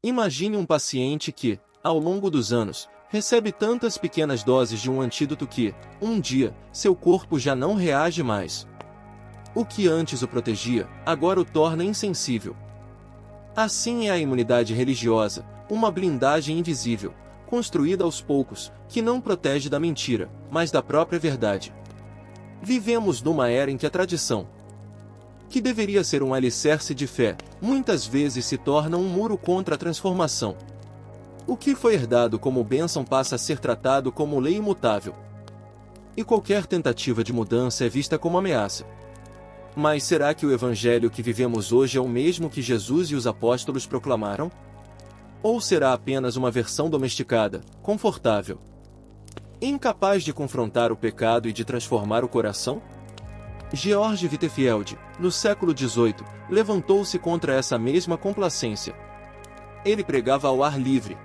Imagine um paciente que, ao longo dos anos, recebe tantas pequenas doses de um antídoto que, um dia, seu corpo já não reage mais. O que antes o protegia, agora o torna insensível. Assim é a imunidade religiosa, uma blindagem invisível, construída aos poucos, que não protege da mentira, mas da própria verdade. Vivemos numa era em que a tradição, que deveria ser um alicerce de fé, muitas vezes se torna um muro contra a transformação. O que foi herdado como bênção passa a ser tratado como lei imutável. E qualquer tentativa de mudança é vista como ameaça. Mas será que o evangelho que vivemos hoje é o mesmo que Jesus e os apóstolos proclamaram? Ou será apenas uma versão domesticada, confortável, incapaz de confrontar o pecado e de transformar o coração? George Whitefield, no século XVIII, levantou-se contra essa mesma complacência. Ele pregava ao ar livre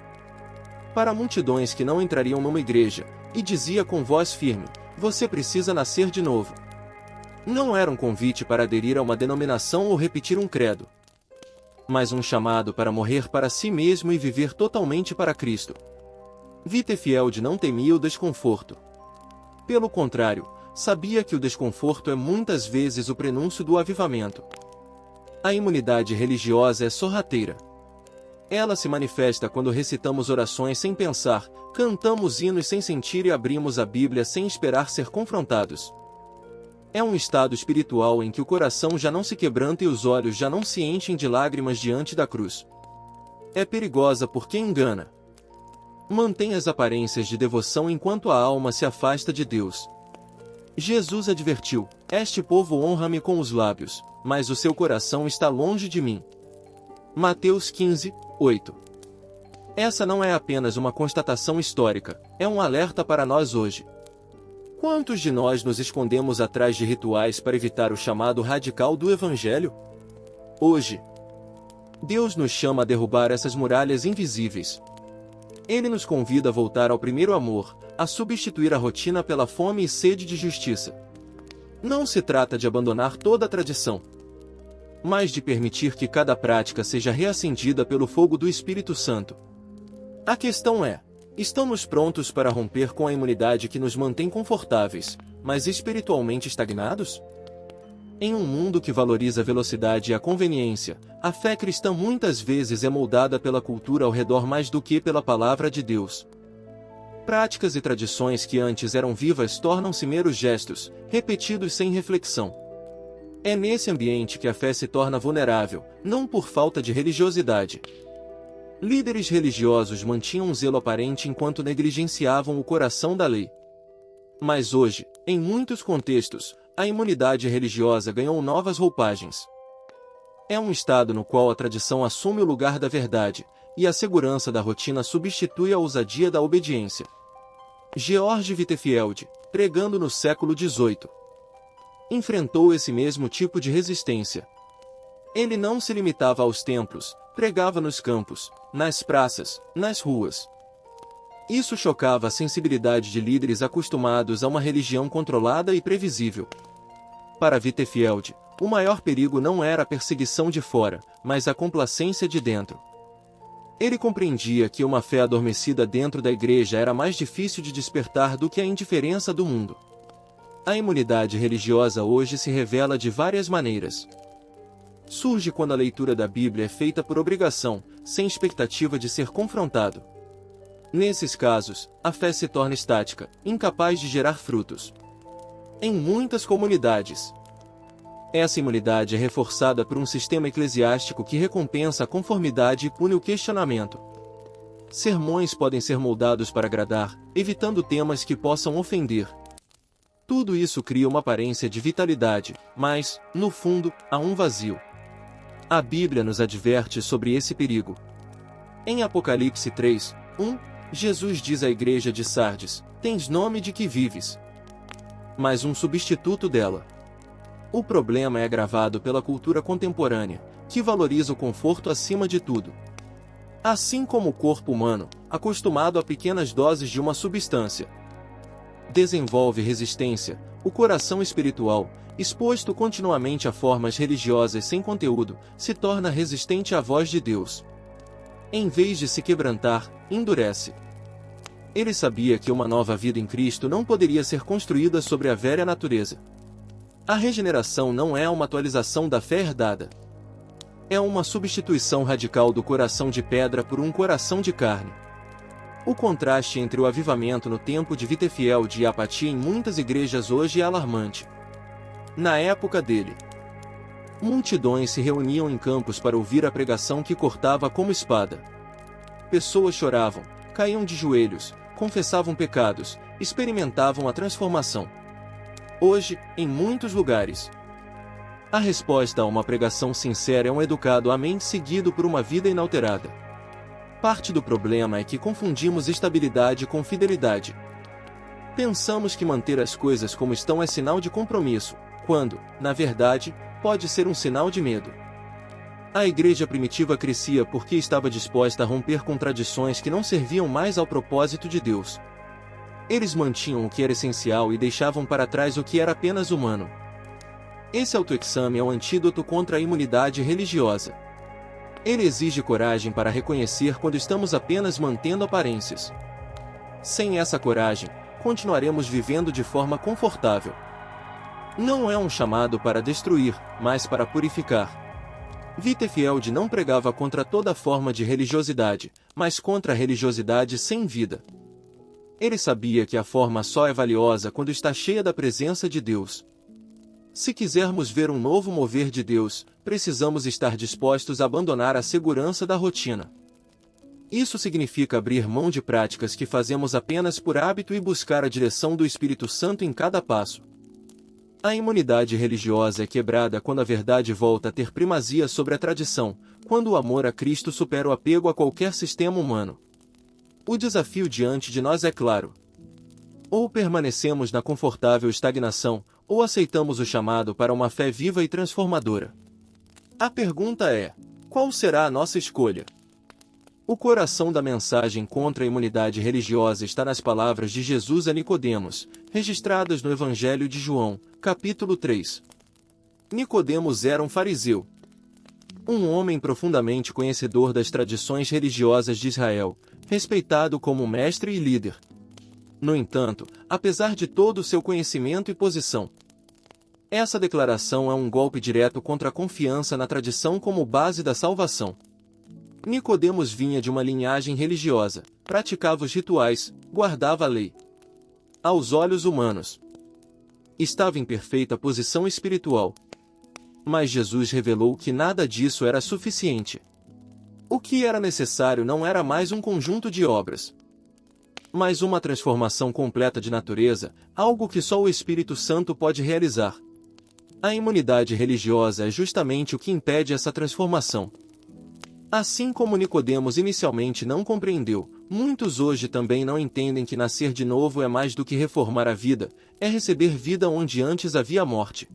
para multidões que não entrariam numa igreja, e dizia com voz firme: você precisa nascer de novo. Não era um convite para aderir a uma denominação ou repetir um credo, mas um chamado para morrer para si mesmo e viver totalmente para Cristo. Whitefield não temia o desconforto. Pelo contrário, sabia que o desconforto é muitas vezes o prenúncio do avivamento. A imunidade religiosa é sorrateira. Ela se manifesta quando recitamos orações sem pensar, cantamos hinos sem sentir e abrimos a Bíblia sem esperar ser confrontados. É um estado espiritual em que o coração já não se quebranta e os olhos já não se enchem de lágrimas diante da cruz. É perigosa porque engana. Mantém as aparências de devoção enquanto a alma se afasta de Deus. Jesus advertiu: este povo honra-me com os lábios, mas o seu coração está longe de mim. Mateus 15, 8. Essa não é apenas uma constatação histórica, é um alerta para nós hoje. Quantos de nós nos escondemos atrás de rituais para evitar o chamado radical do Evangelho? Hoje, Deus nos chama a derrubar essas muralhas invisíveis. Ele nos convida a voltar ao primeiro amor, a substituir a rotina pela fome e sede de justiça. Não se trata de abandonar toda a tradição, mas de permitir que cada prática seja reacendida pelo fogo do Espírito Santo. A questão é: estamos prontos para romper com a imunidade que nos mantém confortáveis, mas espiritualmente estagnados? Em um mundo que valoriza a velocidade e a conveniência, a fé cristã muitas vezes é moldada pela cultura ao redor mais do que pela palavra de Deus. Práticas e tradições que antes eram vivas tornam-se meros gestos, repetidos sem reflexão. É nesse ambiente que a fé se torna vulnerável, não por falta de religiosidade. Líderes religiosos mantinham um zelo aparente enquanto negligenciavam o coração da lei. Mas hoje, em muitos contextos, a imunidade religiosa ganhou novas roupagens. É um estado no qual a tradição assume o lugar da verdade, e a segurança da rotina substitui a ousadia da obediência. George Whitefield, pregando no século XVIII, enfrentou esse mesmo tipo de resistência. Ele não se limitava aos templos, pregava nos campos, nas praças, nas ruas. Isso chocava a sensibilidade de líderes acostumados a uma religião controlada e previsível. Para Whitefield, o maior perigo não era a perseguição de fora, mas a complacência de dentro. Ele compreendia que uma fé adormecida dentro da igreja era mais difícil de despertar do que a indiferença do mundo. A imunidade religiosa hoje se revela de várias maneiras. Surge quando a leitura da Bíblia é feita por obrigação, sem expectativa de ser confrontado. Nesses casos, a fé se torna estática, incapaz de gerar frutos. Em muitas comunidades, essa imunidade é reforçada por um sistema eclesiástico que recompensa a conformidade e pune o questionamento. Sermões podem ser moldados para agradar, evitando temas que possam ofender. Tudo isso cria uma aparência de vitalidade, mas, no fundo, há um vazio. A Bíblia nos adverte sobre esse perigo. Em Apocalipse 3, 1, Jesus diz à igreja de Sardes: tens nome de que vives, mas um substituto dela. O problema é agravado pela cultura contemporânea, que valoriza o conforto acima de tudo. Assim como o corpo humano, acostumado a pequenas doses de uma substância, desenvolve resistência, o coração espiritual, exposto continuamente a formas religiosas sem conteúdo, se torna resistente à voz de Deus. Em vez de se quebrantar, endurece. Ele sabia que uma nova vida em Cristo não poderia ser construída sobre a velha natureza. A regeneração não é uma atualização da fé herdada. É uma substituição radical do coração de pedra por um coração de carne. O contraste entre o avivamento no tempo de Wittefield e a apatia em muitas igrejas hoje é alarmante. Na época dele, multidões se reuniam em campos para ouvir a pregação que cortava como espada. Pessoas choravam, caíam de joelhos, confessavam pecados, experimentavam a transformação. Hoje, em muitos lugares, a resposta a uma pregação sincera é um educado amém seguido por uma vida inalterada. Parte do problema é que confundimos estabilidade com fidelidade. Pensamos que manter as coisas como estão é sinal de compromisso, quando, na verdade, pode ser um sinal de medo. A igreja primitiva crescia porque estava disposta a romper com tradições que não serviam mais ao propósito de Deus. Eles mantinham o que era essencial e deixavam para trás o que era apenas humano. Esse autoexame é um antídoto contra a imunidade religiosa. Ele exige coragem para reconhecer quando estamos apenas mantendo aparências. Sem essa coragem, continuaremos vivendo de forma confortável. Não é um chamado para destruir, mas para purificar. Wittefield não pregava contra toda forma de religiosidade, mas contra a religiosidade sem vida. Ele sabia que a forma só é valiosa quando está cheia da presença de Deus. Se quisermos ver um novo mover de Deus, precisamos estar dispostos a abandonar a segurança da rotina. Isso significa abrir mão de práticas que fazemos apenas por hábito e buscar a direção do Espírito Santo em cada passo. A imunidade religiosa é quebrada quando a verdade volta a ter primazia sobre a tradição, quando o amor a Cristo supera o apego a qualquer sistema humano. O desafio diante de nós é claro. Ou permanecemos na confortável estagnação, ou aceitamos o chamado para uma fé viva e transformadora. A pergunta é: qual será a nossa escolha? O coração da mensagem contra a imunidade religiosa está nas palavras de Jesus a Nicodemos, registradas no Evangelho de João, capítulo 3. Nicodemos era um fariseu. Um homem profundamente conhecedor das tradições religiosas de Israel, respeitado como mestre e líder. No entanto, apesar de todo o seu conhecimento e posição, essa declaração é um golpe direto contra a confiança na tradição como base da salvação. Nicodemos vinha de uma linhagem religiosa, praticava os rituais, guardava a lei. Aos olhos humanos, estava em perfeita posição espiritual. Mas Jesus revelou que nada disso era suficiente. O que era necessário não era mais um conjunto de obras, mas uma transformação completa de natureza, algo que só o Espírito Santo pode realizar. A imunidade religiosa é justamente o que impede essa transformação. Assim como Nicodemos inicialmente não compreendeu, muitos hoje também não entendem que nascer de novo é mais do que reformar a vida, é receber vida onde antes havia morte.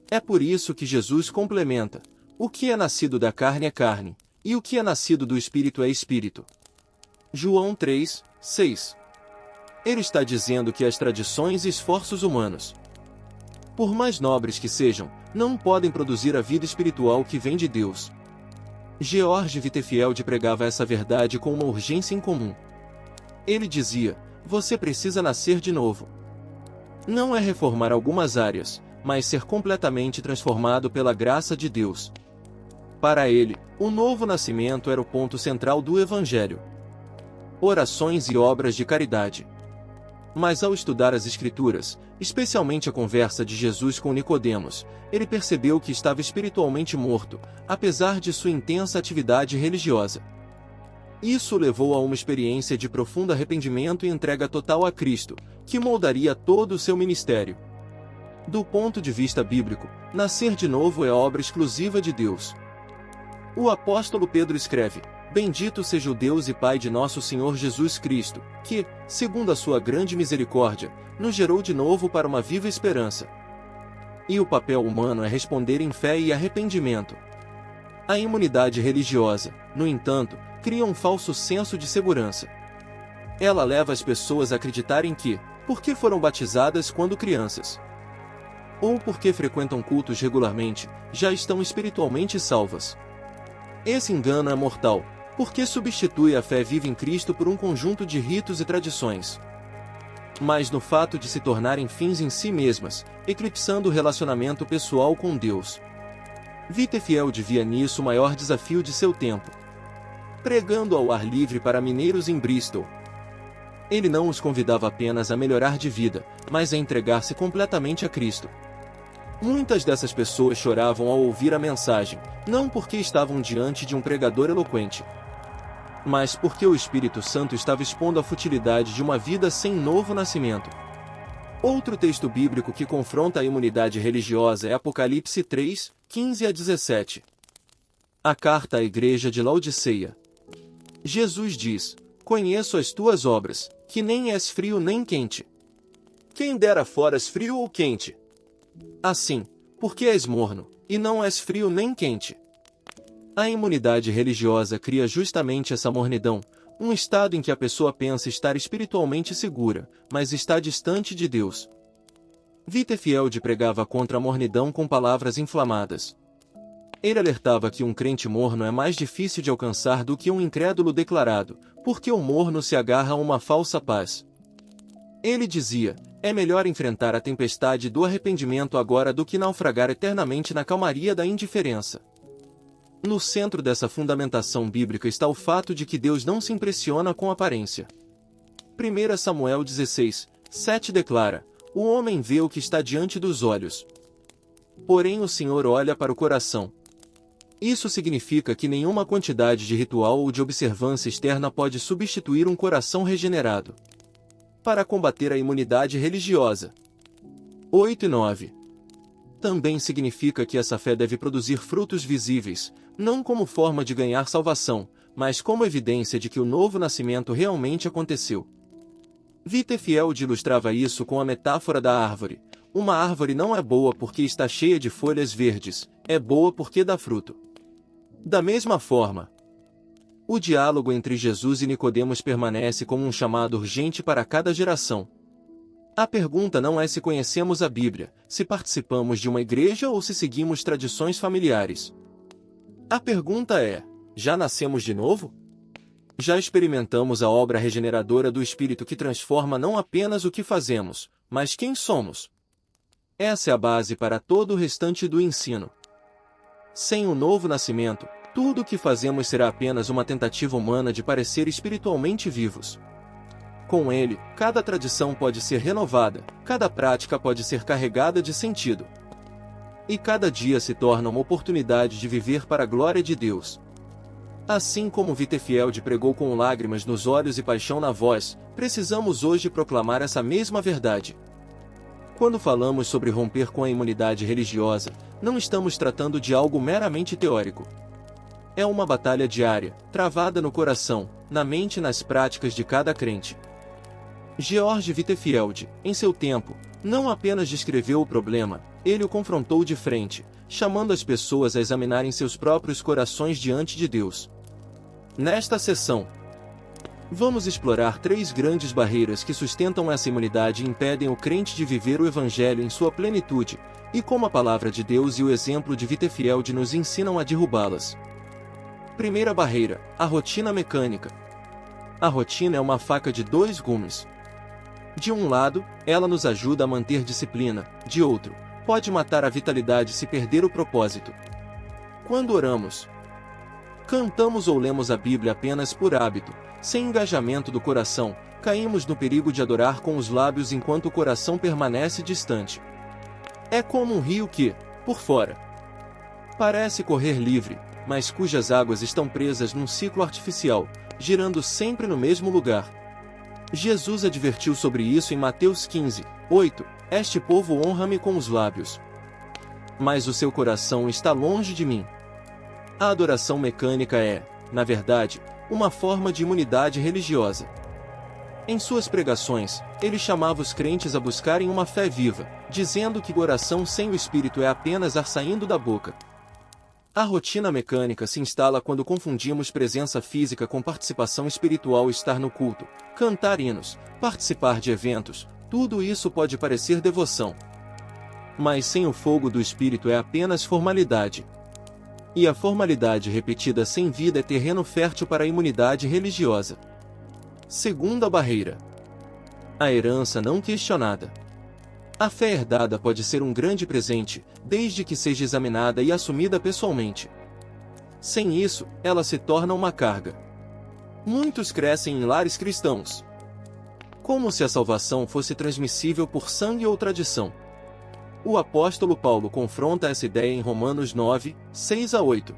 É por isso que Jesus complementa: o que é nascido da carne é carne, e o que é nascido do Espírito é Espírito. João 3, 6. Ele está dizendo que as tradições e esforços humanos, por mais nobres que sejam, não podem produzir a vida espiritual que vem de Deus. George Wittefield pregava essa verdade com uma urgência incomum. Ele dizia: você precisa nascer de novo. Não é reformar algumas áreas, mas ser completamente transformado pela graça de Deus. Para ele, o novo nascimento era o ponto central do Evangelho. Orações e obras de caridade. Mas ao estudar as Escrituras, especialmente a conversa de Jesus com Nicodemos, ele percebeu que estava espiritualmente morto, apesar de sua intensa atividade religiosa. Isso o levou a uma experiência de profundo arrependimento e entrega total a Cristo, que moldaria todo o seu ministério. Do ponto de vista bíblico, nascer de novo é obra exclusiva de Deus. O apóstolo Pedro escreve: bendito seja o Deus e Pai de nosso Senhor Jesus Cristo, que, segundo a sua grande misericórdia, nos gerou de novo para uma viva esperança. E o papel humano é responder em fé e arrependimento. A imunidade religiosa, no entanto, cria um falso senso de segurança. Ela leva as pessoas a acreditarem que, porque foram batizadas quando crianças, ou porque frequentam cultos regularmente, já estão espiritualmente salvas. Esse engano é mortal, porque substitui a fé viva em Cristo por um conjunto de ritos e tradições. Mas no fato de se tornarem fins em si mesmas, eclipsando o relacionamento pessoal com Deus. Whitefield via nisso o maior desafio de seu tempo. Pregando ao ar livre para mineiros em Bristol, ele não os convidava apenas a melhorar de vida, mas a entregar-se completamente a Cristo. Muitas dessas pessoas choravam ao ouvir a mensagem, não porque estavam diante de um pregador eloquente, mas porque o Espírito Santo estava expondo a futilidade de uma vida sem novo nascimento. Outro texto bíblico que confronta a imunidade religiosa é Apocalipse 3, 15 a 17. A carta à igreja de Laodiceia. Jesus diz: conheço as tuas obras, que nem és frio nem quente. Quem dera foras frio ou quente. Assim, porque és morno, e não és frio nem quente. A imunidade religiosa cria justamente essa mornidão, um estado em que a pessoa pensa estar espiritualmente segura, mas está distante de Deus. Whitefield pregava contra a mornidão com palavras inflamadas. Ele alertava que um crente morno é mais difícil de alcançar do que um incrédulo declarado, porque o morno se agarra a uma falsa paz. Ele dizia: é melhor enfrentar a tempestade do arrependimento agora do que naufragar eternamente na calmaria da indiferença. No centro dessa fundamentação bíblica está o fato de que Deus não se impressiona com aparência. 1 Samuel 16, 7 declara: o homem vê o que está diante dos olhos. Porém o Senhor olha para o coração. Isso significa que nenhuma quantidade de ritual ou de observância externa pode substituir um coração regenerado. Para combater a imunidade religiosa. 8 e 9. Também significa que essa fé deve produzir frutos visíveis, não como forma de ganhar salvação, mas como evidência de que o novo nascimento realmente aconteceu. Whitefield ilustrava isso com a metáfora da árvore. Uma árvore não é boa porque está cheia de folhas verdes, é boa porque dá fruto. Da mesma forma, o diálogo entre Jesus e Nicodemos permanece como um chamado urgente para cada geração. A pergunta não é se conhecemos a Bíblia, se participamos de uma igreja ou se seguimos tradições familiares. A pergunta é: já nascemos de novo? Já experimentamos a obra regeneradora do Espírito que transforma não apenas o que fazemos, mas quem somos? Essa é a base para todo o restante do ensino. Sem o novo nascimento, tudo o que fazemos será apenas uma tentativa humana de parecer espiritualmente vivos. Com ele, cada tradição pode ser renovada, cada prática pode ser carregada de sentido. E cada dia se torna uma oportunidade de viver para a glória de Deus. Assim como Whitefield pregou com lágrimas nos olhos e paixão na voz, precisamos hoje proclamar essa mesma verdade. Quando falamos sobre romper com a imunidade religiosa, não estamos tratando de algo meramente teórico. É uma batalha diária, travada no coração, na mente e nas práticas de cada crente. George Whitefield, em seu tempo, não apenas descreveu o problema, ele o confrontou de frente, chamando as pessoas a examinarem seus próprios corações diante de Deus. Nesta sessão, vamos explorar 3 grandes barreiras que sustentam essa imunidade e impedem o crente de viver o Evangelho em sua plenitude, e como a palavra de Deus e o exemplo de Whitefield nos ensinam a derrubá-las. Primeira barreira: a rotina mecânica. A rotina é uma faca de 2 gumes. De um lado, ela nos ajuda a manter disciplina, de outro, pode matar a vitalidade se perder o propósito. Quando oramos, cantamos ou lemos a Bíblia apenas por hábito, sem engajamento do coração, caímos no perigo de adorar com os lábios enquanto o coração permanece distante. É como um rio que, por fora, parece correr livre, mas cujas águas estão presas num ciclo artificial, girando sempre no mesmo lugar. Jesus advertiu sobre isso em Mateus 15, 8, este povo honra-me com os lábios, mas o seu coração está longe de mim. A adoração mecânica é, na verdade, uma forma de imunidade religiosa. Em suas pregações, ele chamava os crentes a buscarem uma fé viva, dizendo que oração sem o Espírito é apenas ar saindo da boca. A rotina mecânica se instala quando confundimos presença física com participação espiritual. Estar no culto, cantar hinos, participar de eventos, tudo isso pode parecer devoção. Mas sem o fogo do Espírito é apenas formalidade. E a formalidade repetida sem vida é terreno fértil para a imunidade religiosa. Segunda barreira: a herança não questionada. A fé herdada pode ser um grande presente, desde que seja examinada e assumida pessoalmente. Sem isso, ela se torna uma carga. Muitos crescem em lares cristãos, como se a salvação fosse transmissível por sangue ou tradição. O apóstolo Paulo confronta essa ideia em Romanos 9, 6-8.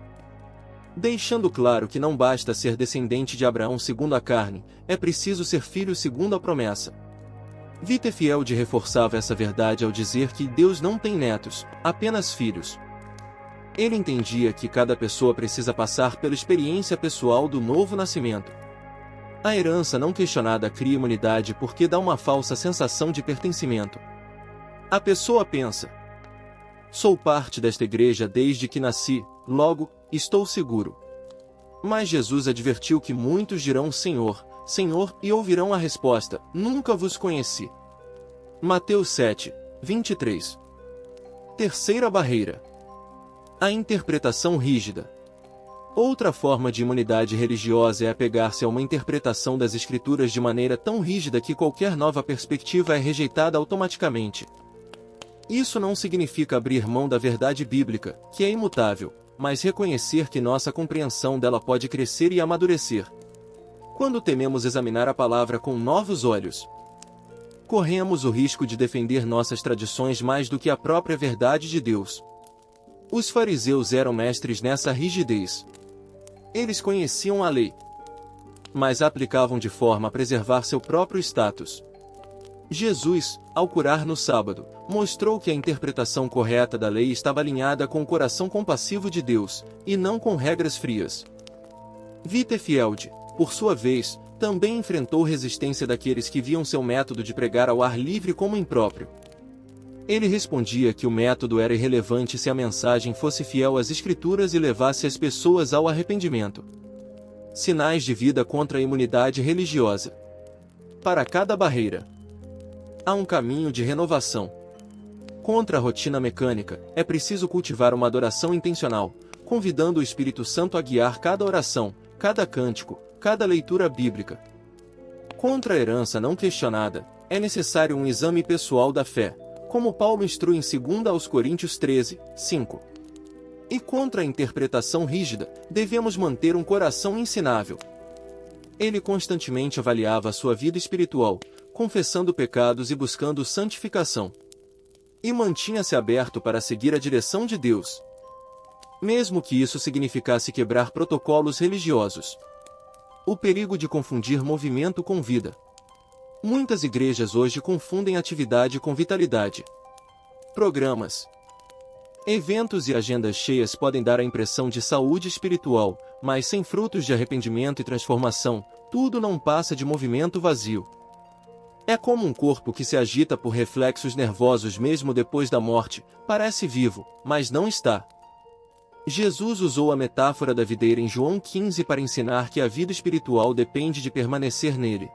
Deixando claro que não basta ser descendente de Abraão segundo a carne, é preciso ser filho segundo a promessa. Whitefield reforçava essa verdade ao dizer que Deus não tem netos, apenas filhos. Ele entendia que cada pessoa precisa passar pela experiência pessoal do novo nascimento. A herança não questionada cria imunidade porque dá uma falsa sensação de pertencimento. A pessoa pensa: sou parte desta igreja desde que nasci, logo, estou seguro. Mas Jesus advertiu que muitos dirão Senhor, Senhor, e ouvirão a resposta: nunca vos conheci. Mateus 7, 23. Terceira barreira: a interpretação rígida. Outra forma de imunidade religiosa é apegar-se a uma interpretação das Escrituras de maneira tão rígida que qualquer nova perspectiva é rejeitada automaticamente. Isso não significa abrir mão da verdade bíblica, que é imutável, mas reconhecer que nossa compreensão dela pode crescer e amadurecer. Quando tememos examinar a palavra com novos olhos, corremos o risco de defender nossas tradições mais do que a própria verdade de Deus. Os fariseus eram mestres nessa rigidez. Eles conheciam a lei, mas a aplicavam de forma a preservar seu próprio status. Jesus, ao curar no sábado, mostrou que a interpretação correta da lei estava alinhada com o coração compassivo de Deus, e não com regras frias. Whitefield, por sua vez, também enfrentou resistência daqueles que viam seu método de pregar ao ar livre como impróprio. Ele respondia que o método era irrelevante se a mensagem fosse fiel às Escrituras e levasse as pessoas ao arrependimento. Sinais de vida contra a imunidade religiosa. Para cada barreira, há um caminho de renovação. Contra a rotina mecânica, é preciso cultivar uma adoração intencional, convidando o Espírito Santo a guiar cada oração, cada cântico, cada leitura bíblica. Contra a herança não questionada, é necessário um exame pessoal da fé, como Paulo instrui em 2 Coríntios 13, 5. E contra a interpretação rígida, devemos manter um coração ensinável. Ele constantemente avaliava a sua vida espiritual, confessando pecados e buscando santificação. E mantinha-se aberto para seguir a direção de Deus, mesmo que isso significasse quebrar protocolos religiosos. O perigo de confundir movimento com vida. Muitas igrejas hoje confundem atividade com vitalidade. Programas, eventos e agendas cheias podem dar a impressão de saúde espiritual, mas sem frutos de arrependimento e transformação, tudo não passa de movimento vazio. É como um corpo que se agita por reflexos nervosos mesmo depois da morte, parece vivo, mas não está. Jesus usou a metáfora da videira em João 15 para ensinar que a vida espiritual depende de permanecer nele.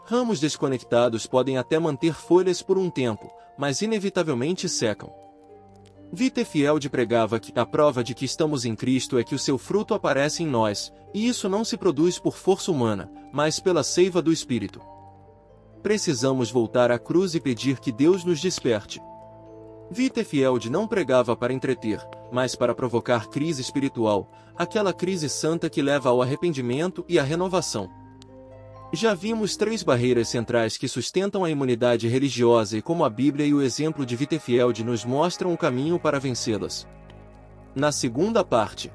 Ramos desconectados podem até manter folhas por um tempo, mas inevitavelmente secam. Whitefield pregava que a prova de que estamos em Cristo é que o seu fruto aparece em nós, e isso não se produz por força humana, mas pela seiva do Espírito. Precisamos voltar à cruz e pedir que Deus nos desperte. Whitefield não pregava para entreter, mas para provocar crise espiritual, aquela crise santa que leva ao arrependimento e à renovação. Já vimos 3 barreiras centrais que sustentam a imunidade religiosa e como a Bíblia e o exemplo de Whitefield nos mostram o caminho para vencê-las. Na segunda parte,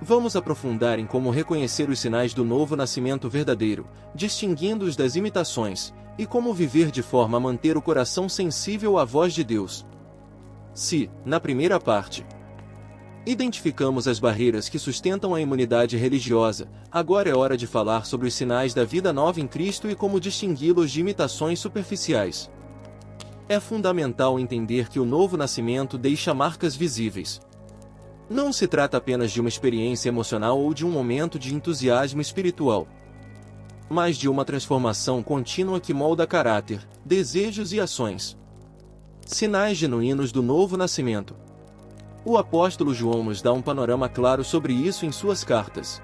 vamos aprofundar em como reconhecer os sinais do novo nascimento verdadeiro, distinguindo-os das imitações, e como viver de forma a manter o coração sensível à voz de Deus. Se, na primeira parte, identificamos as barreiras que sustentam a imunidade religiosa, agora é hora de falar sobre os sinais da vida nova em Cristo e como distingui-los de imitações superficiais. É fundamental entender que o novo nascimento deixa marcas visíveis. Não se trata apenas de uma experiência emocional ou de um momento de entusiasmo espiritual, mas de uma transformação contínua que molda caráter, desejos e ações. Sinais genuínos do novo nascimento. O apóstolo João nos dá um panorama claro sobre isso em suas cartas.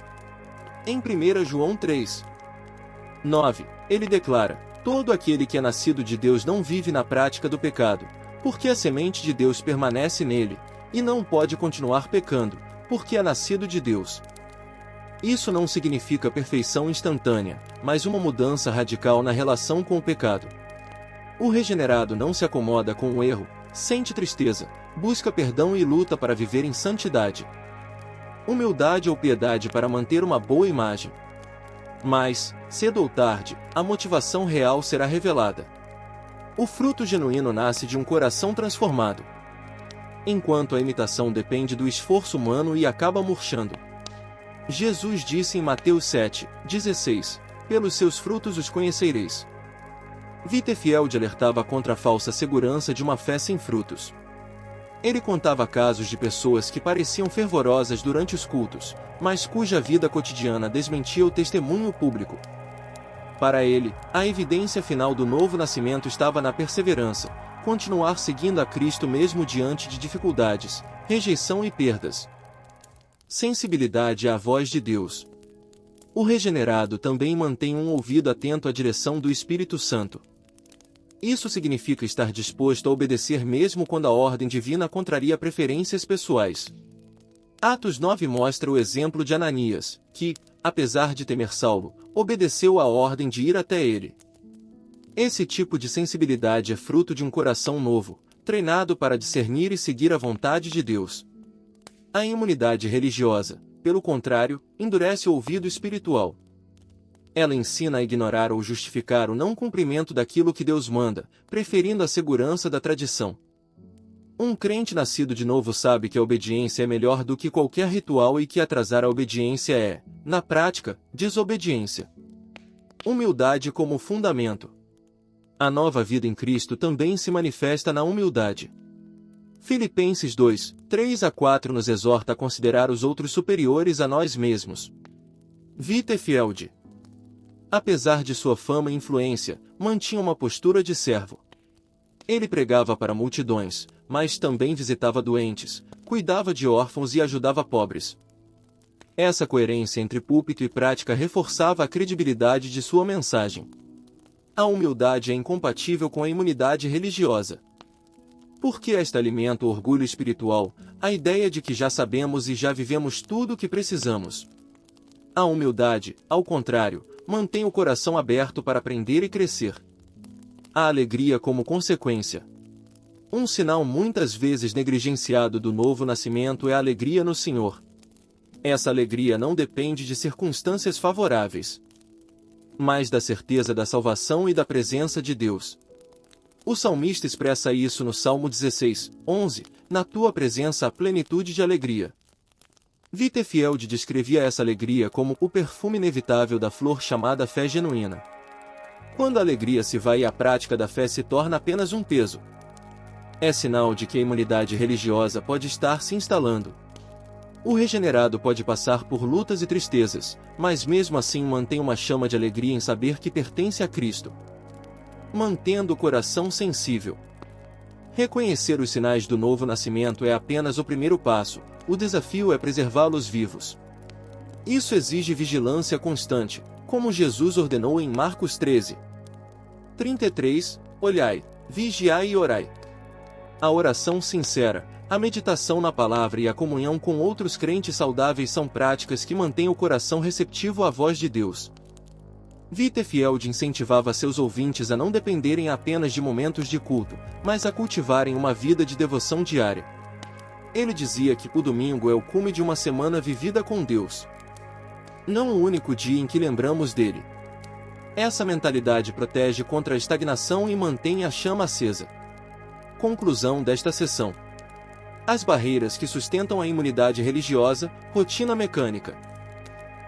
Em 1 João 3:9, ele declara: todo aquele que é nascido de Deus não vive na prática do pecado, porque a semente de Deus permanece nele, e não pode continuar pecando, porque é nascido de Deus. Isso não significa perfeição instantânea, mas uma mudança radical na relação com o pecado. O regenerado não se acomoda com o erro, sente tristeza, busca perdão e luta para viver em santidade. Humildade ou piedade para manter uma boa imagem. Mas, cedo ou tarde, a motivação real será revelada. O fruto genuíno nasce de um coração transformado. Enquanto a imitação depende do esforço humano e acaba murchando. Jesus disse em Mateus 7:16, pelos seus frutos os conhecereis. Wittefield alertava contra a falsa segurança de uma fé sem frutos. Ele contava casos de pessoas que pareciam fervorosas durante os cultos, mas cuja vida cotidiana desmentia o testemunho público. Para ele, a evidência final do novo nascimento estava na perseverança, continuar seguindo a Cristo mesmo diante de dificuldades, rejeição e perdas. Sensibilidade à voz de Deus. O regenerado também mantém um ouvido atento à direção do Espírito Santo. Isso significa estar disposto a obedecer mesmo quando a ordem divina contraria preferências pessoais. Atos 9 mostra o exemplo de Ananias, que, apesar de temer Saulo, obedeceu à ordem de ir até ele. Esse tipo de sensibilidade é fruto de um coração novo, treinado para discernir e seguir a vontade de Deus. A imunidade religiosa, pelo contrário, endurece o ouvido espiritual. Ela ensina a ignorar ou justificar o não cumprimento daquilo que Deus manda, preferindo a segurança da tradição. Um crente nascido de novo sabe que a obediência é melhor do que qualquer ritual e que atrasar a obediência é, na prática, desobediência. Humildade como fundamento. A nova vida em Cristo também se manifesta na humildade. Filipenses 2:3-4 nos exorta a considerar os outros superiores a nós mesmos. Wittefield, apesar de sua fama e influência, mantinha uma postura de servo. Ele pregava para multidões, mas também visitava doentes, cuidava de órfãos e ajudava pobres. Essa coerência entre púlpito e prática reforçava a credibilidade de sua mensagem. A humildade é incompatível com a imunidade religiosa. Porque esta alimenta o orgulho espiritual, a ideia de que já sabemos e já vivemos tudo o que precisamos. A humildade, ao contrário, mantém o coração aberto para aprender e crescer. A alegria como consequência. Um sinal muitas vezes negligenciado do novo nascimento é a alegria no Senhor. Essa alegria não depende de circunstâncias favoráveis, mas da certeza da salvação e da presença de Deus. O salmista expressa isso no Salmo 16:11, na tua presença há plenitude de alegria. Wittefield descrevia essa alegria como o perfume inevitável da flor chamada fé genuína. Quando a alegria se vai e a prática da fé se torna apenas um peso, é sinal de que a imunidade religiosa pode estar se instalando. O regenerado pode passar por lutas e tristezas, mas mesmo assim mantém uma chama de alegria em saber que pertence a Cristo. Mantendo o coração sensível. Reconhecer os sinais do novo nascimento é apenas o primeiro passo, o desafio é preservá-los vivos. Isso exige vigilância constante, como Jesus ordenou em Marcos 13:33, olhai, vigiai e orai. A oração sincera, a meditação na palavra e a comunhão com outros crentes saudáveis são práticas que mantêm o coração receptivo à voz de Deus. Wittefield incentivava seus ouvintes a não dependerem apenas de momentos de culto, mas a cultivarem uma vida de devoção diária. Ele dizia que o domingo é o cume de uma semana vivida com Deus, não o único dia em que lembramos dele. Essa mentalidade protege contra a estagnação e mantém a chama acesa. Conclusão desta sessão. As barreiras que sustentam a imunidade religiosa, rotina mecânica,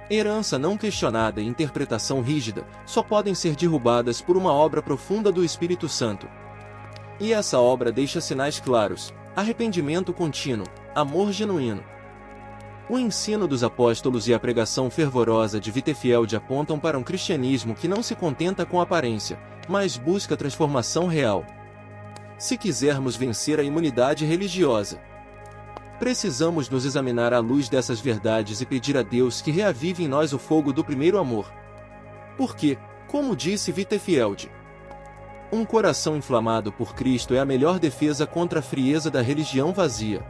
herança não questionada e interpretação rígida, só podem ser derrubadas por uma obra profunda do Espírito Santo. E essa obra deixa sinais claros: arrependimento contínuo, amor genuíno. O ensino dos apóstolos e a pregação fervorosa de Wittefield apontam para um cristianismo que não se contenta com aparência, mas busca transformação real. Se quisermos vencer a imunidade religiosa, Precisamos nos examinar à luz dessas verdades e pedir a Deus que reavive em nós o fogo do primeiro amor. Porque, como disse Wittefield, um coração inflamado por Cristo é a melhor defesa contra a frieza da religião vazia.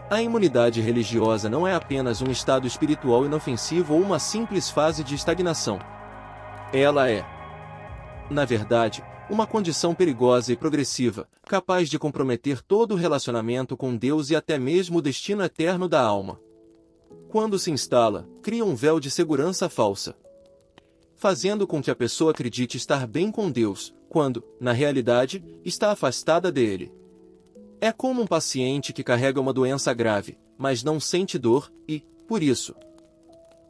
A imunidade religiosa não é apenas um estado espiritual inofensivo ou uma simples fase de estagnação. Ela é, na verdade, uma condição perigosa e progressiva, capaz de comprometer todo o relacionamento com Deus e até mesmo o destino eterno da alma. Quando se instala, cria um véu de segurança falsa, fazendo com que a pessoa acredite estar bem com Deus, quando, na realidade, está afastada dele. É como um paciente que carrega uma doença grave, mas não sente dor, e, por isso,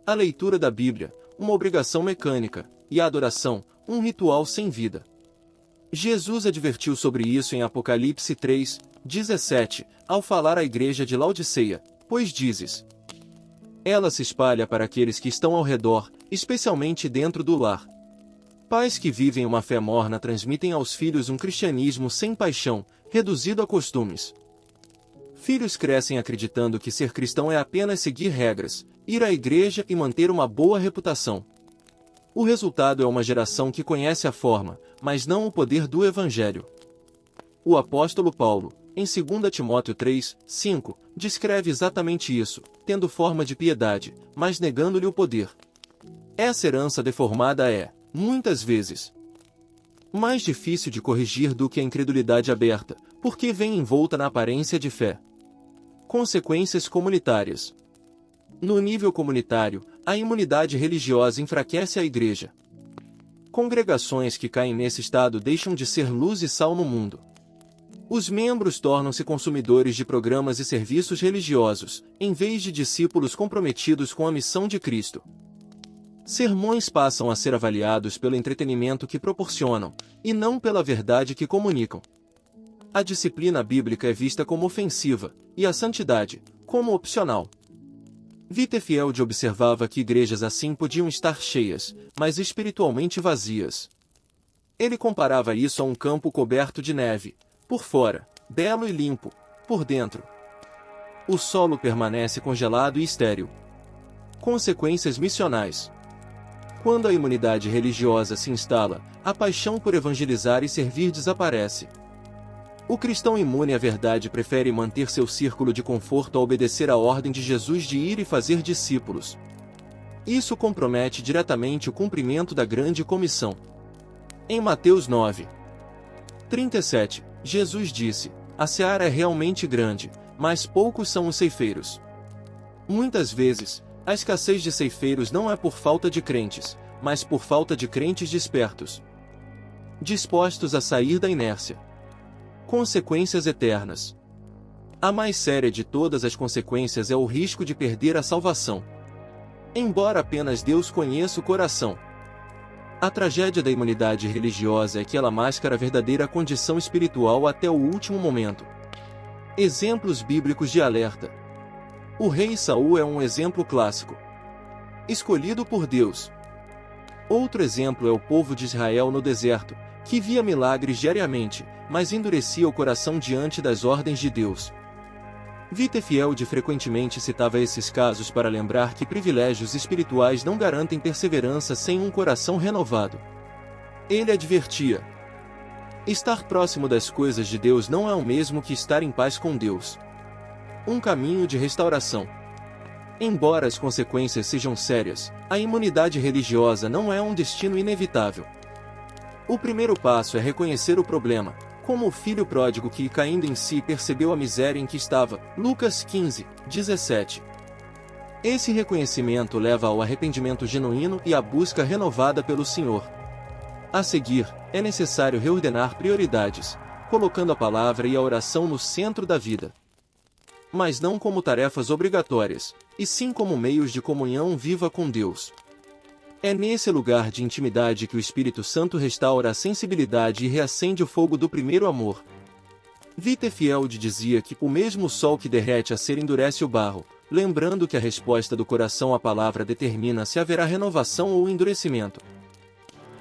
a leitura da Bíblia, uma obrigação mecânica, e a adoração, um ritual sem vida. Jesus advertiu sobre isso em Apocalipse 3:17, ao falar à igreja de Laodiceia, pois dizes: ela se espalha para aqueles que estão ao redor, especialmente dentro do lar. Pais que vivem uma fé morna transmitem aos filhos um cristianismo sem paixão, reduzido a costumes. Filhos crescem acreditando que ser cristão é apenas seguir regras, ir à igreja e manter uma boa reputação. O resultado é uma geração que conhece a forma, mas não o poder do Evangelho. O apóstolo Paulo, em 2 Timóteo 3:5, descreve exatamente isso, tendo forma de piedade, mas negando-lhe o poder. Essa herança deformada é, muitas vezes, mais difícil de corrigir do que a incredulidade aberta, porque vem envolta na aparência de fé. Consequências comunitárias. No nível comunitário, a imunidade religiosa enfraquece a igreja. Congregações que caem nesse estado deixam de ser luz e sal no mundo. Os membros tornam-se consumidores de programas e serviços religiosos, em vez de discípulos comprometidos com a missão de Cristo. Sermões passam a ser avaliados pelo entretenimento que proporcionam, e não pela verdade que comunicam. A disciplina bíblica é vista como ofensiva, e a santidade, como opcional. Wittefield observava que igrejas assim podiam estar cheias, mas espiritualmente vazias. Ele comparava isso a um campo coberto de neve, por fora, belo e limpo, por dentro. O solo permanece congelado e estéril. Consequências missionais. Quando a imunidade religiosa se instala, a paixão por evangelizar e servir desaparece. O cristão imune à verdade prefere manter seu círculo de conforto a obedecer à ordem de Jesus de ir e fazer discípulos. Isso compromete diretamente o cumprimento da grande comissão. Em Mateus 9:37, Jesus disse: a seara é realmente grande, mas poucos são os ceifeiros. Muitas vezes, a escassez de ceifeiros não é por falta de crentes, mas por falta de crentes despertos, dispostos a sair da inércia. Consequências eternas. A mais séria de todas as consequências é o risco de perder a salvação. Embora apenas Deus conheça o coração, a tragédia da imunidade religiosa é que ela mascara a verdadeira condição espiritual até o último momento. Exemplos bíblicos de alerta. O rei Saul é um exemplo clássico, escolhido por Deus. Outro exemplo é o povo de Israel no deserto, que via milagres diariamente, mas endurecia o coração diante das ordens de Deus. Wittefield frequentemente citava esses casos para lembrar que privilégios espirituais não garantem perseverança sem um coração renovado. Ele advertia: estar próximo das coisas de Deus não é o mesmo que estar em paz com Deus. Um caminho de restauração. Embora as consequências sejam sérias, a imunidade religiosa não é um destino inevitável. O primeiro passo é reconhecer o problema, como o filho pródigo que, caindo em si, percebeu a miséria em que estava. Lucas 15:17. Esse reconhecimento leva ao arrependimento genuíno e à busca renovada pelo Senhor. A seguir, é necessário reordenar prioridades, colocando a palavra e a oração no centro da vida. Mas não como tarefas obrigatórias, e sim como meios de comunhão viva com Deus. É nesse lugar de intimidade que o Espírito Santo restaura a sensibilidade e reacende o fogo do primeiro amor. Wittefield dizia que o mesmo sol que derrete a cera endurece o barro, lembrando que a resposta do coração à palavra determina se haverá renovação ou endurecimento.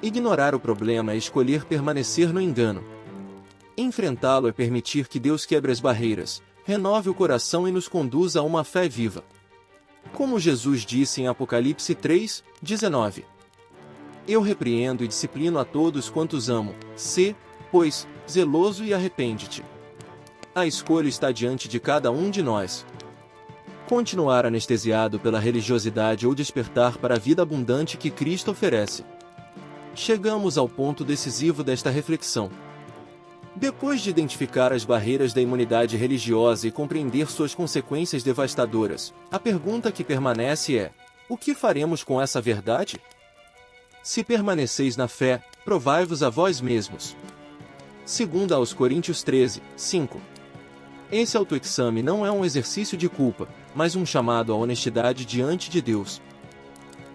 Ignorar o problema é escolher permanecer no engano. Enfrentá-lo é permitir que Deus quebre as barreiras, renove o coração e nos conduza a uma fé viva. Como Jesus disse em Apocalipse 3:19. Eu repreendo e disciplino a todos quantos amo, sê, pois, zeloso e arrepende-te. A escolha está diante de cada um de nós. Continuar anestesiado pela religiosidade ou despertar para a vida abundante que Cristo oferece. Chegamos ao ponto decisivo desta reflexão. Depois de identificar as barreiras da imunidade religiosa e compreender suas consequências devastadoras, a pergunta que permanece é: o que faremos com essa verdade? Se permaneceis na fé, provai-vos a vós mesmos. 2 aos Coríntios 13:5. Esse autoexame não é um exercício de culpa, mas um chamado à honestidade diante de Deus.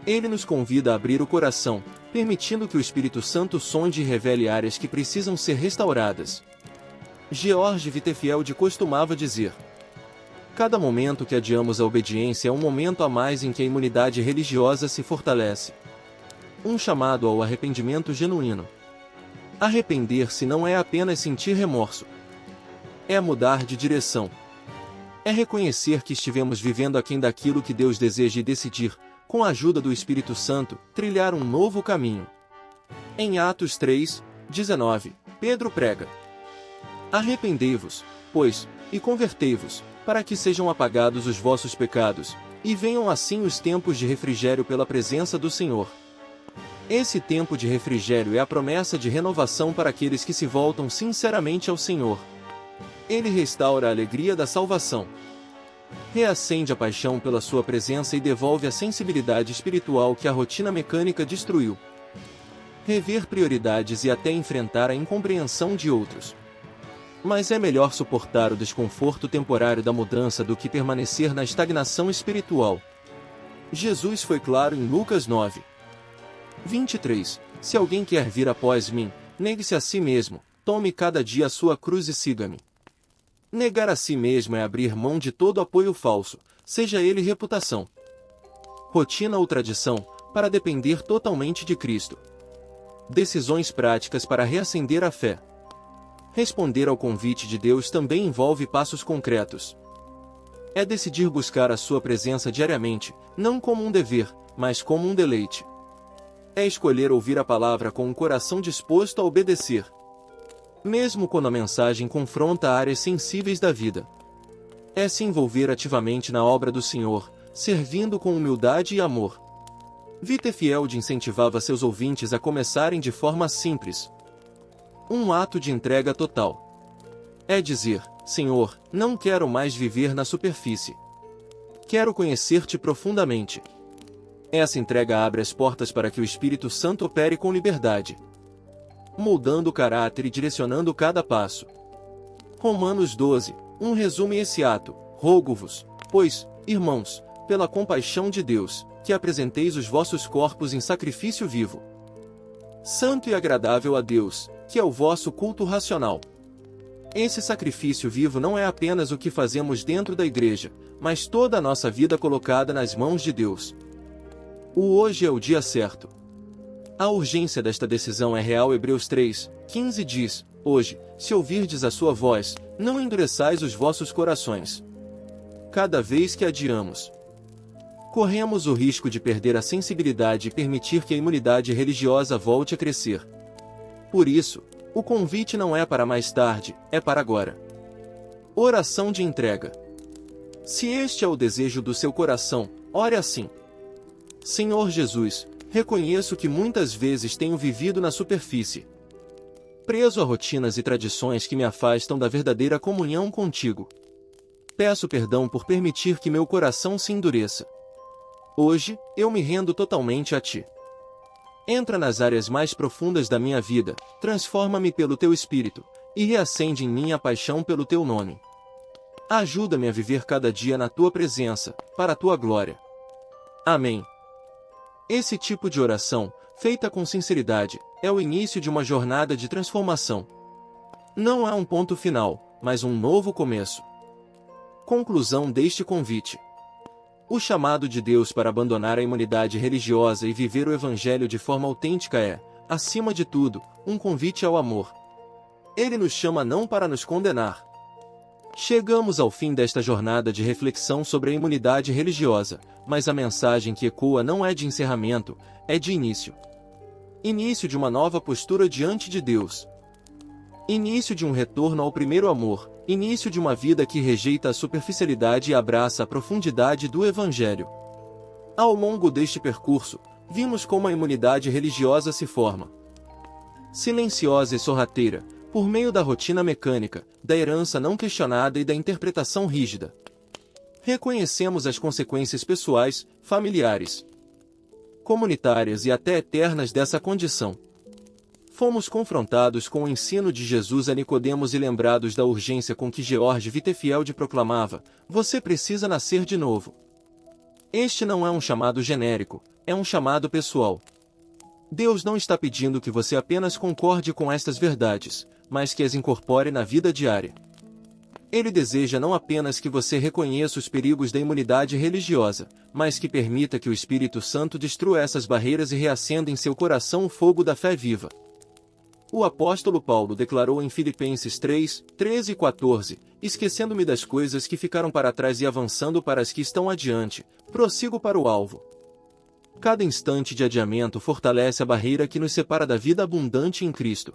Ele nos convida a abrir o coração, permitindo que o Espírito Santo sonde e revele áreas que precisam ser restauradas. George Whitefield costumava dizer: cada momento que adiamos a obediência é um momento a mais em que a imunidade religiosa se fortalece. Um chamado ao arrependimento genuíno. Arrepender-se não é apenas sentir remorso. É mudar de direção. É reconhecer que estivemos vivendo aquém daquilo que Deus deseja e decidir, com a ajuda do Espírito Santo, trilhar um novo caminho. Em Atos 3:19, Pedro prega: arrependei-vos, pois, e convertei-vos, para que sejam apagados os vossos pecados, e venham assim os tempos de refrigério pela presença do Senhor. Esse tempo de refrigério é a promessa de renovação para aqueles que se voltam sinceramente ao Senhor. Ele restaura a alegria da salvação. Reacende a paixão pela sua presença e devolve a sensibilidade espiritual que a rotina mecânica destruiu. Rever prioridades e até enfrentar a incompreensão de outros. Mas é melhor suportar o desconforto temporário da mudança do que permanecer na estagnação espiritual. Jesus foi claro em Lucas 9:23. Se alguém quer vir após mim, negue-se a si mesmo, tome cada dia a sua cruz e siga-me. Negar a si mesmo é abrir mão de todo apoio falso, seja ele reputação, rotina ou tradição, para depender totalmente de Cristo. Decisões práticas para reacender a fé. Responder ao convite de Deus também envolve passos concretos. É decidir buscar a sua presença diariamente, não como um dever, mas como um deleite. É escolher ouvir a palavra com um coração disposto a obedecer. Mesmo quando a mensagem confronta áreas sensíveis da vida. É se envolver ativamente na obra do Senhor, servindo com humildade e amor. Whitefield incentivava seus ouvintes a começarem de forma simples. Um ato de entrega total. É dizer: Senhor, não quero mais viver na superfície. Quero conhecer-te profundamente. Essa entrega abre as portas para que o Espírito Santo opere com liberdade, moldando o caráter e direcionando cada passo. Romanos 12:1 resume esse ato: rogo-vos, pois, irmãos, pela compaixão de Deus, que apresenteis os vossos corpos em sacrifício vivo, santo e agradável a Deus, que é o vosso culto racional. Esse sacrifício vivo não é apenas o que fazemos dentro da igreja, mas toda a nossa vida colocada nas mãos de Deus. O hoje é o dia certo. A urgência desta decisão é real. Hebreus 3:15 diz: hoje, se ouvirdes a sua voz, não endureçais os vossos corações. Cada vez que adiamos, corremos o risco de perder a sensibilidade e permitir que a imunidade religiosa volte a crescer. Por isso, o convite não é para mais tarde, é para agora. Oração de entrega. Se este é o desejo do seu coração, ore assim: Senhor Jesus, reconheço que muitas vezes tenho vivido na superfície, preso a rotinas e tradições que me afastam da verdadeira comunhão contigo. Peço perdão por permitir que meu coração se endureça. Hoje, eu me rendo totalmente a ti. Entra nas áreas mais profundas da minha vida, transforma-me pelo teu Espírito, e reacende em mim a paixão pelo teu nome. Ajuda-me a viver cada dia na tua presença, para a tua glória. Amém. Esse tipo de oração, feita com sinceridade, é o início de uma jornada de transformação. Não há um ponto final, mas um novo começo. Conclusão deste convite. O chamado de Deus para abandonar a imunidade religiosa e viver o Evangelho de forma autêntica é, acima de tudo, um convite ao amor. Ele nos chama não para nos condenar, Chegamos ao fim desta jornada de reflexão sobre a imunidade religiosa, mas a mensagem que ecoa não é de encerramento, é de início. Início de uma nova postura diante de Deus. Início de um retorno ao primeiro amor, início de uma vida que rejeita a superficialidade e abraça a profundidade do Evangelho. Ao longo deste percurso, vimos como a imunidade religiosa se forma. Silenciosa e sorrateira, por meio da rotina mecânica, da herança não questionada e da interpretação rígida. Reconhecemos as consequências pessoais, familiares, comunitárias e até eternas dessa condição. Fomos confrontados com o ensino de Jesus a Nicodemos e lembrados da urgência com que George Whitefield proclamava: você precisa nascer de novo. Este não é um chamado genérico, é um chamado pessoal. Deus não está pedindo que você apenas concorde com estas verdades, mas que as incorpore na vida diária. Ele deseja não apenas que você reconheça os perigos da imunidade religiosa, mas que permita que o Espírito Santo destrua essas barreiras e reacenda em seu coração o fogo da fé viva. O apóstolo Paulo declarou em Filipenses 3, 13 e 14, esquecendo-me das coisas que ficaram para trás e avançando para as que estão adiante, prossigo para o alvo. Cada instante de adiamento fortalece a barreira que nos separa da vida abundante em Cristo.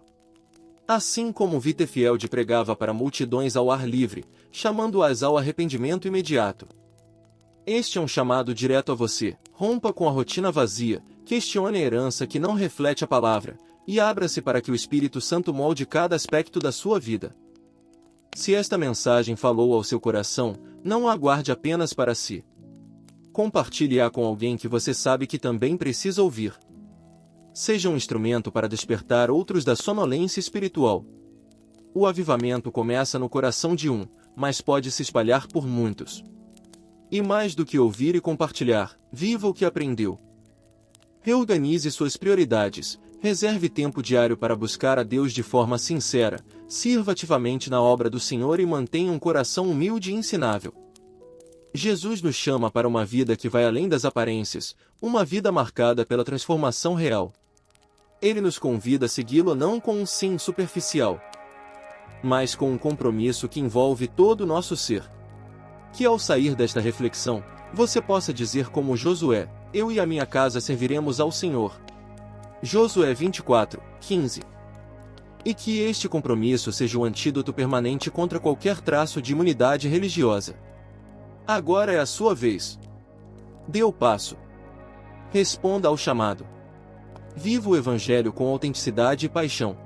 Assim como Whitefield pregava para multidões ao ar livre, chamando-as ao arrependimento imediato. Este é um chamado direto a você: rompa com a rotina vazia, questione a herança que não reflete a palavra, e abra-se para que o Espírito Santo molde cada aspecto da sua vida. Se esta mensagem falou ao seu coração, não a aguarde apenas para si. Compartilhe-a com alguém que você sabe que também precisa ouvir. Seja um instrumento para despertar outros da sonolência espiritual. O avivamento começa no coração de um, mas pode se espalhar por muitos. E mais do que ouvir e compartilhar, viva o que aprendeu. Reorganize suas prioridades, reserve tempo diário para buscar a Deus de forma sincera, sirva ativamente na obra do Senhor e mantenha um coração humilde e ensinável. Jesus nos chama para uma vida que vai além das aparências, uma vida marcada pela transformação real. Ele nos convida a segui-lo não com um sim superficial, mas com um compromisso que envolve todo o nosso ser. Que ao sair desta reflexão, você possa dizer como Josué: eu e a minha casa serviremos ao Senhor. Josué 24, 15. E que este compromisso seja um antídoto permanente contra qualquer traço de imunidade religiosa. Agora é a sua vez. Dê o passo. Responda ao chamado. Viva o Evangelho com autenticidade e paixão.